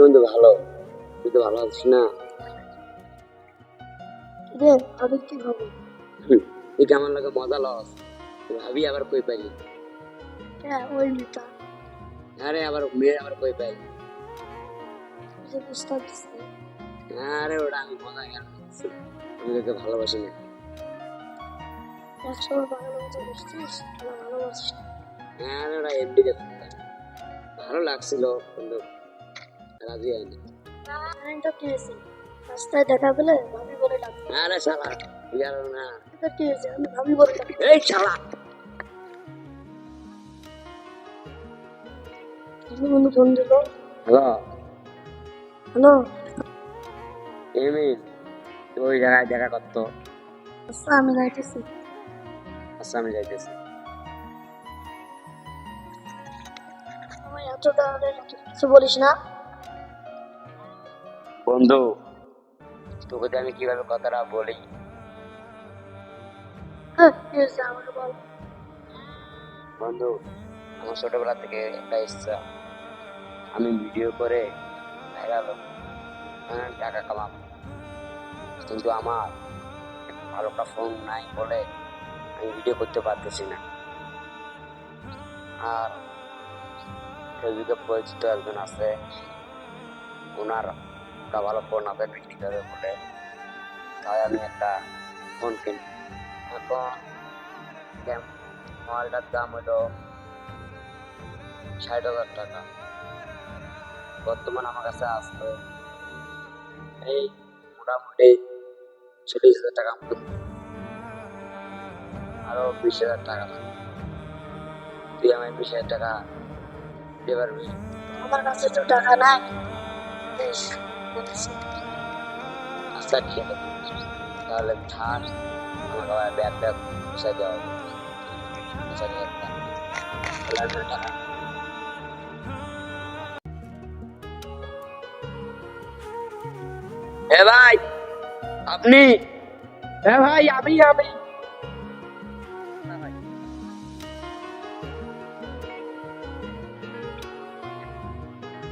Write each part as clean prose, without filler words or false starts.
বন্ধু ভালো, তুই তো ভালো আছিস না? রে আমি কি ভাবো তুই কেমন লাগে মজা লস, ভাবি আবার কই পাইলি? হ্যাঁ ওই মেয়েটা আরে আবার মেয়ে আবার কই পাইলি? যে বুঝতে পারছি আরে ওটা আমি মজা গেল, আমি তোকে ভালোবাসি না। একশো ভালোবাসা বুঝছিস না ভালোবাসিস না। আরে ওটা এমনি ভালো লাগছিল কিন্তু রাজি হয়নি। কারেন্টটা কি হয়েছে রাস্তায় দেখা পেলে ভাবি বলে ডাকবো। আরে শালা গেল না। এটা কি হয়েছে আমি ভাবি বলে ডাকবো। এই শালা তুমি বন্ধু ফোন দিল। হ্যালো হ্যালো এমি, তুই ওই জায়গায় দেখা করতো? আচ্ছা আমি যাইতেছি। আচ্ছা আমি যাইতেছি। আমার এত তাহলে কিছু বলিস না। বন্ধু তোকে তো আমি কিভাবে কথাটা বলি? হ্যাঁ কি হয়েছে আমাকে বল। বন্ধু আমার ছোটবেলা থেকে একটা ইচ্ছা, আমি ভিডিও করে ভাইরাল টাকা কামাবো, কিন্তু আমার ভালো একটা ফোন নাই বলে আমি ভিডিও করতে পারতেছি না। আর ফেসবুকে পরিচিত একজন আছে, ওনার একটা ভালো ফোন আছে বিক্রি করে বলে, তাই আমি একটা ফোন কিনি। এখন মোবাইলটার দাম হলো 60,000 টাকা। বর্তমান আমার কাছে আসছে এই মোটামুটি 40,000 টাকা মতো, আরো 20,000 টাকা লাগবে। তুই আমায় 20,000 টাকা দিতে পারবি? আমার কাছে তো টাকা নাই। বেশ, বলেছি। আচ্ছা ঠিক আছে, তাহলে থাক, আমাকে আবার ব্যাগটা পয়সা দেওয়া হবে। 50,000 টাকা তাহলে আমি টাকা। এ ভাই আপনি? হ্যাঁ ভাই আমি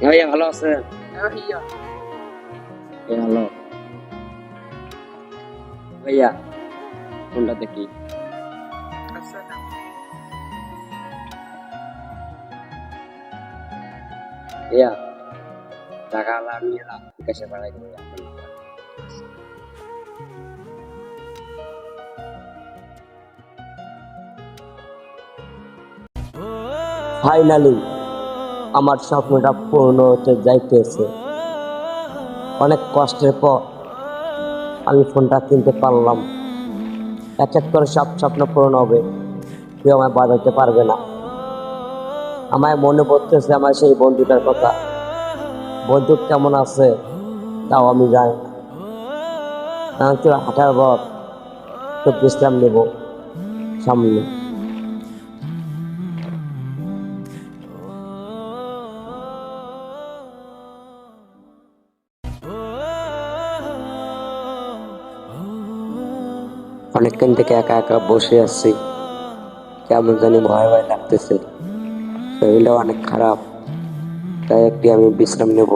ভাইয়া ভালো আছেন? হ্যাঁ ভাইয়া। হ্যালো ভাইয়া, ফোনটা দেখি। আচ্ছা ভাইয়া টাকা আমি এলাম বিকাশে পাঠাই দেবো আপনার নাম্বার। ফাইনালি আমার স্বপ্নটা পূর্ণ হতে যাইতেছে। অনেক কষ্টের পর আমি ফোনটা কিনতে পারলাম। এক এক করে সব স্বপ্ন পূরণ হবে, কেউ আমায় বাজাতে পারবে না। আমায় মনে পড়তেছে আমার সেই বন্ধুটার কথা। বন্ধু কেমন আছে তাও আমি জানি না। আমি তো হাঁটার পর তো বিশ্রাম নেব সামনে। অনেকক্ষণ থেকে একা একা বসে আছি, কেমন জানি ভয় ভয় লাগতেছে, শরীরটা অনেক খারাপ, তাই একটি আমি বিশ্রাম নেব।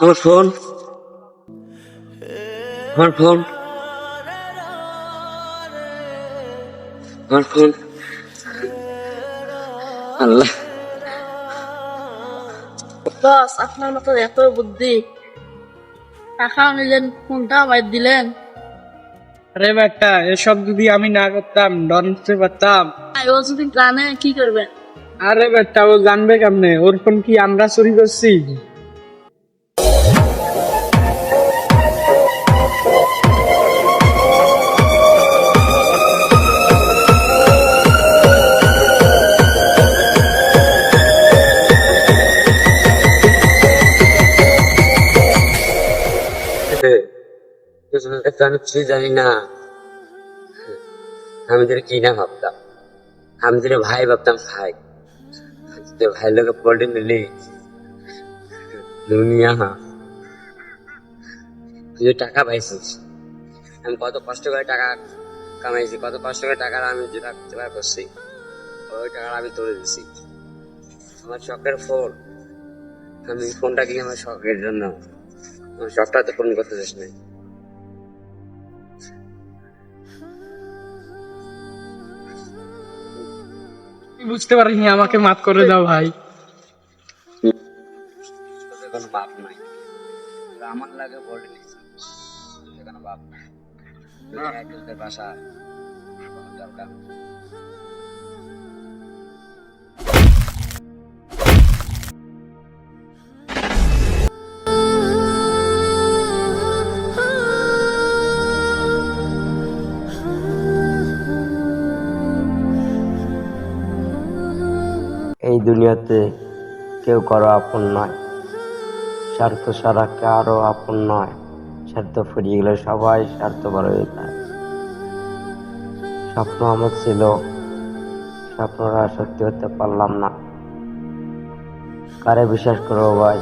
আমার ফোন, আমার ফোন, আমার ফোন, আল্লাহ। বস আপনার মতো এত বুদ্ধি, টাকাও নিলেন ফোনটা বাইর দিলেন। আরে বেটা এসব যদি আমি না করতাম ডনতে পারতাম। ও যদি জানে কি করবেন? আরে বেটা ও জানবে কেমনে? ওর ফোন কি আমরা চুরি করছি? পেছনে তো আমি কিছুই জানি না। আমি তোর কি না ভাবতাম, আমি তোর ভাই ভাবতাম, ভাই তোর ভাই লোকে পল্টি নিলি দুনিয়া। তুই যে টাকা পাইছিস, আমি কত কষ্ট করে টাকা কামাইছি, কত কষ্ট করে টাকা আমি জোগাড় করছি, ওই টাকা আমি তুলে দিছি। আমার শখের ফোন, আমি ফোনটা কিনে আমার শখের জন্য, আমার শখটা তো পূরণ করতে চাস না। বুঝতে পারিনি, আমাকে মাফ করে দাও ভাই। তোদের কোনো বাপ নাই, আমার লাগে বলে নিচ্ছি, তোদের কোনো বাপ নাই। তোদের বাসা কোনো দরকার নেই। এই দুনিয়াতে কেউ কারো আপন নয়, স্বার্থ ছাড়া কারো আপন নয়। স্বার্থ ফুরিয়ে গেলে সবাই স্বার্থপর হয়ে যায়। স্বপ্ন আমার ছিল, স্বপ্নটা সত্যি হতে পারলাম না। কারে বিশ্বাস করবো ভাই,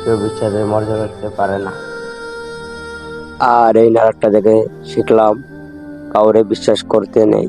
কেউ বিশ্বাসের মর্যাদা করতে পারে না। আর এই নাটকটা দেখে শিখলাম, কাউরে বিশ্বাস করতে নেই।